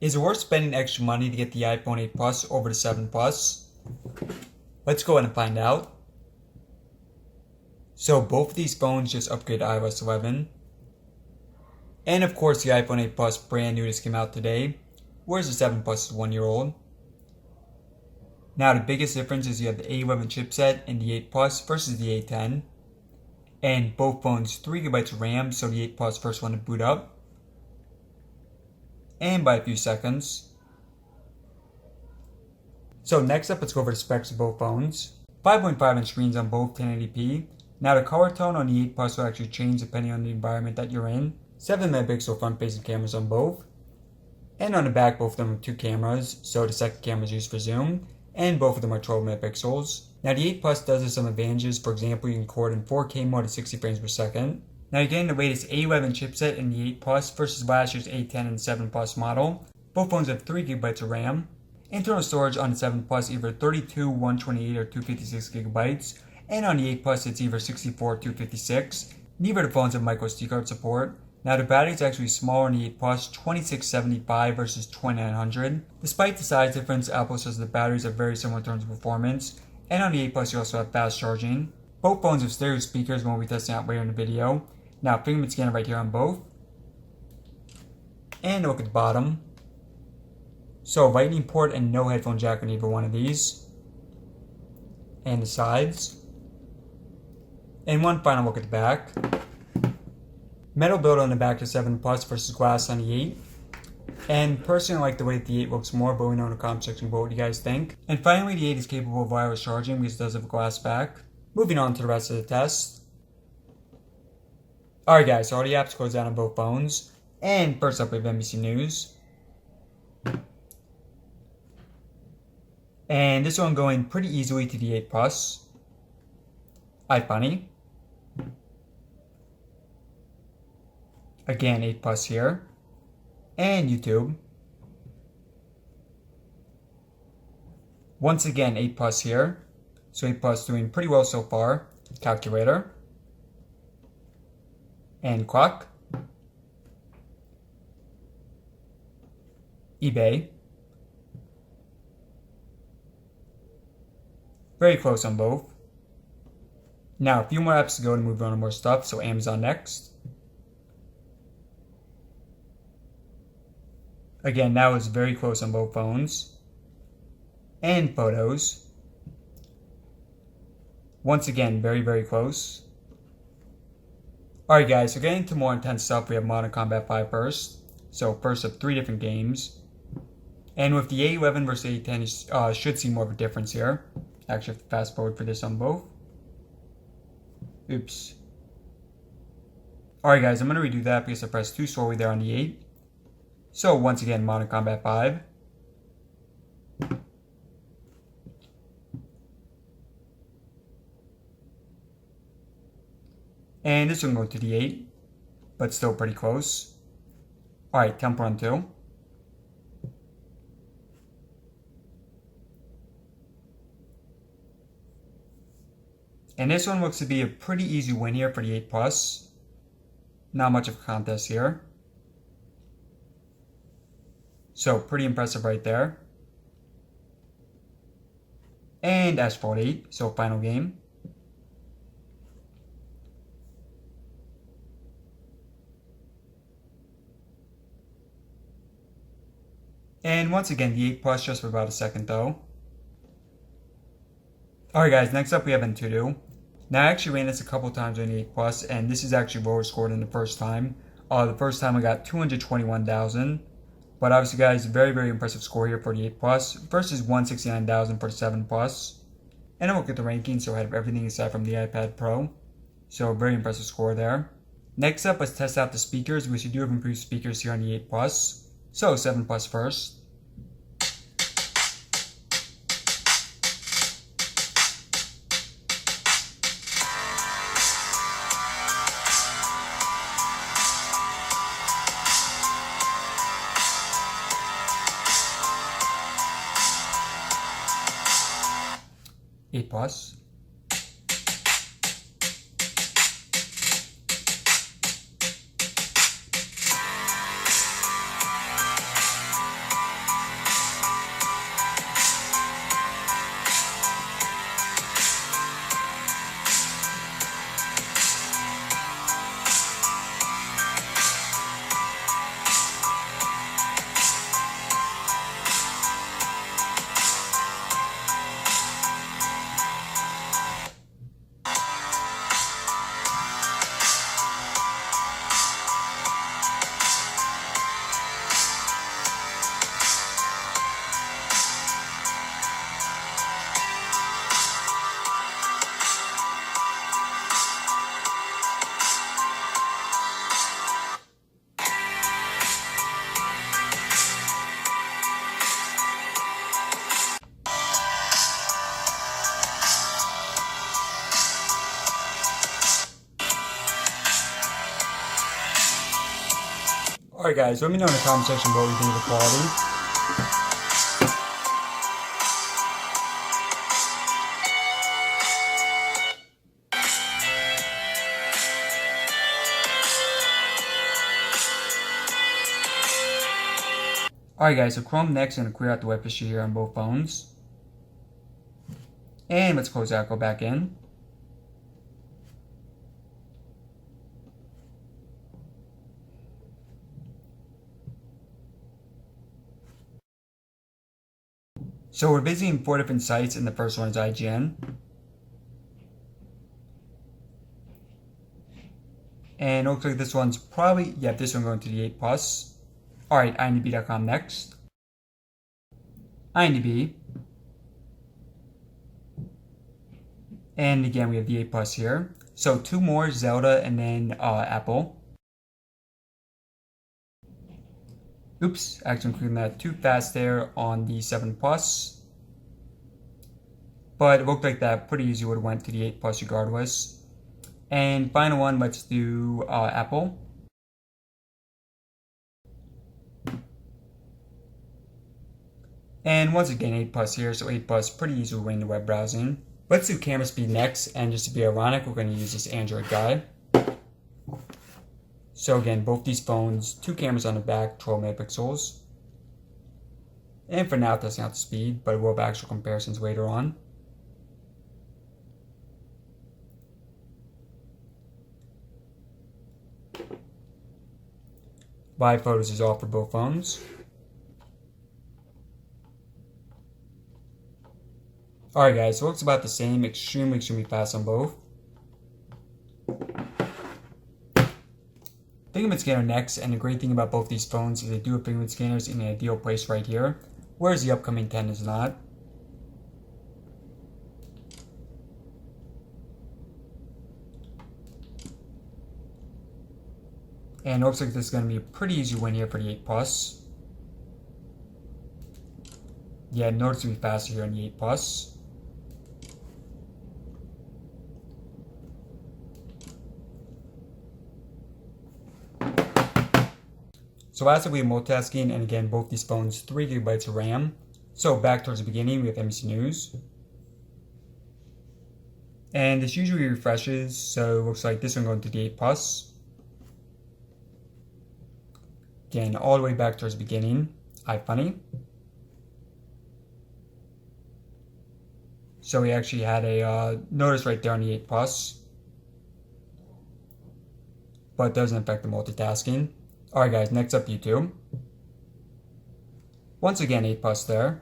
Is it worth spending extra money to get the iPhone 8 Plus over the 7 Plus? Let's go ahead and find out. So both of these phones just upgrade to iOS 11. And of course the iPhone 8 Plus brand new just came out today, whereas the 7 Plus is 1 year old. Now the biggest difference is you have the A11 chipset in the 8 Plus versus the A10. And both phones 3GB of RAM, so the 8 Plus first one to boot up. And by a few seconds. So next up, let's go over the specs of both phones. 5.5 inch screens on both 1080p. Now the color tone on the 8 Plus will actually change depending on the environment that you're in. 7 megapixel front facing cameras on both. And on the back, both of them have 2 cameras, so the second camera is used for zoom. And both of them are 12 megapixels. Now the 8 Plus does have some advantages. For example, you can record in 4K mode at 60 frames per second. Now you're getting the latest A11 chipset in the 8 Plus versus last year's A10 and 7 Plus model. Both phones have 3GB of RAM. Internal storage on the 7 Plus either 32, 128, or 256GB. And on the 8 Plus it's either 64 or 256. Neither of the phones have microSD card support. Now the battery is actually smaller in the 8 Plus, 2675 versus 2900. Despite the size difference, Apple says the batteries are very similar in terms of performance. And on the 8 Plus you also have fast charging. Both phones have stereo speakers when we'll be testing out later in the video. Now fingerprint scanner right here on both. And look at the bottom. So lightning port and no headphone jack on either one of these. And the sides. And one final look at the back. Metal build on the back to 7 Plus versus glass on the 8. And personally I like the way that the 8 looks more, but we know in the comment section below what you guys think. And finally the 8 is capable of wireless charging because it does have a glass back. Moving on to the rest of the test. Alright guys, so all the apps closed out on both phones. And first up we have NBC News. And this one going pretty easily to the 8 Plus. iFunny. Again, 8 Plus here. And YouTube. Once again, 8 Plus here. So 8 Plus doing pretty well so far. Calculator. And clock. eBay. Very close on both. Now a few more apps to go to move on to more stuff, so Amazon next. Again, that was very close on both phones. And Photos. Once again, very, very close. Alright guys, so getting into more intense stuff, we have Modern Combat 5 first. So first up, 3 different games. And with the A11 versus A10, you should see more of a difference here. Actually, have to fast forward for this on both. Oops. Alright guys, I'm going to redo that because I pressed too slowly there on the 8. So once again, Modern Combat 5. And this one go to the 8, but still pretty close. Alright, Temple Run 2. And this one looks to be a pretty easy win here for the 8 Plus. Not much of a contest here. So pretty impressive right there. And Asphalt 8, so final game. And once again, the 8 Plus just for about a second though. Alright guys, next up we have N2Do. Now I actually ran this a couple times on the 8 Plus, and this is actually lower scored than the first time. The first time I got 221,000. But obviously guys, very, very impressive score here for the 8 Plus versus 169,000 for the 7 Plus. And I'll look at the ranking, so I have everything aside from the iPad Pro. So very impressive score there. Next up, let's test out the speakers, which we do have improved speakers here on the 8 Plus. So 7 Plus first. A Plus. Alright guys, let me know in the comment section what you think of the quality. Alright guys, so Chrome next, I'm going to clear out the web history here on both phones. And let's close out, go back in. So we're visiting 4 different sites, and the first one is IGN. And it looks like this one's probably, this one going to the 8 Plus. Alright, IMDb.com next. IMDb. And again, we have the 8 Plus here. So 2 more, Zelda, and then Apple. Oops, actually I'm clicking that too fast there on the 7 Plus. But it looked like that pretty easy would have went to the 8 Plus regardless. And final one, let's do Apple. And once again, 8 Plus here, so 8 Plus pretty easy to win the web browsing. Let's do camera speed next, and just to be ironic, we're going to use this Android guy. So again, both these phones, 2 cameras on the back, 12 megapixels. And for now, testing out the speed, but we'll have actual comparisons later on. Live photos is off for both phones. Alright guys, so it looks about the same, extremely fast on both. Fingerprint scanner next, and the great thing about both these phones is they do have fingerprint scanners in an ideal place right here, whereas the upcoming 10 is not. And it looks like this is going to be a pretty easy win here for the 8 Plus. Yeah, noticeably faster here on the 8 Plus. So lastly, we have multitasking, and again, both these phones, 3 GB of RAM. So back towards the beginning, we have NBC News. And this usually refreshes, so it looks like this one going to the 8 Plus. Again, all the way back towards the beginning, iFunny. So we actually had a notice right there on the 8 Plus. But it doesn't affect the multitasking. Alright guys, next up YouTube. Once again, 8 Plus there.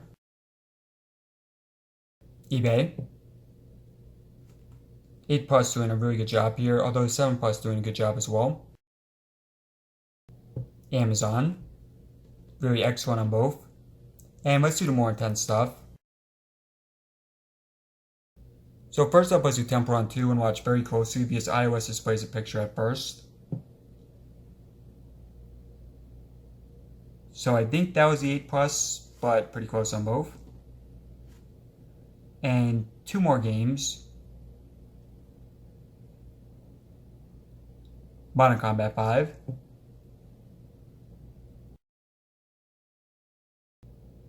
eBay. 8 Plus doing a really good job here, although 7 Plus doing a good job as well. Amazon. Really excellent on both. And let's do the more intense stuff. So first up, let's do Temple Run 2 and watch very closely because iOS displays a picture at first. So I think that was the 8 Plus, but pretty close on both. And 2 more games. Modern Combat 5.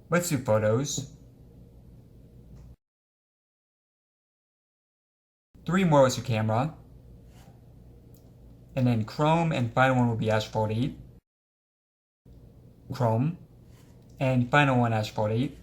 Let's do photos. 3 more with your camera. And then Chrome, and final one will be Asphalt 8. Chrome. And final one, Asphalt 8.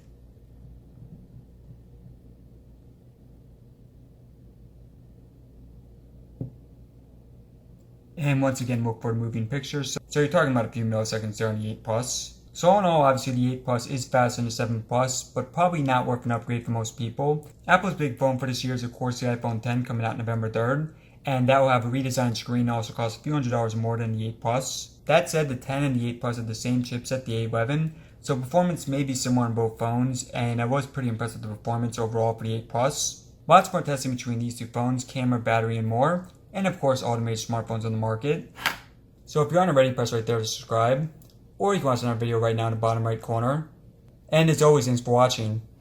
And once again, look for moving pictures. So you're talking about a few milliseconds there on the 8 Plus. So all in all, obviously the 8 Plus is faster than the 7 Plus, but probably not worth an upgrade for most people. Apple's big phone for this year is of course the iPhone 10 coming out November 3rd, and that will have a redesigned screen and also cost a few $100s more than the 8 Plus. That said, the 10 and the 8 Plus have the same chipset, the A11, so performance may be similar on both phones, and I was pretty impressed with the performance overall for the 8 Plus. Lots more testing between these 2 phones, camera, battery, and more, and of course automated smartphones on the market. So if you aren't already, press right there to subscribe. Or you can watch another video right now in the bottom right corner. And as always, thanks for watching.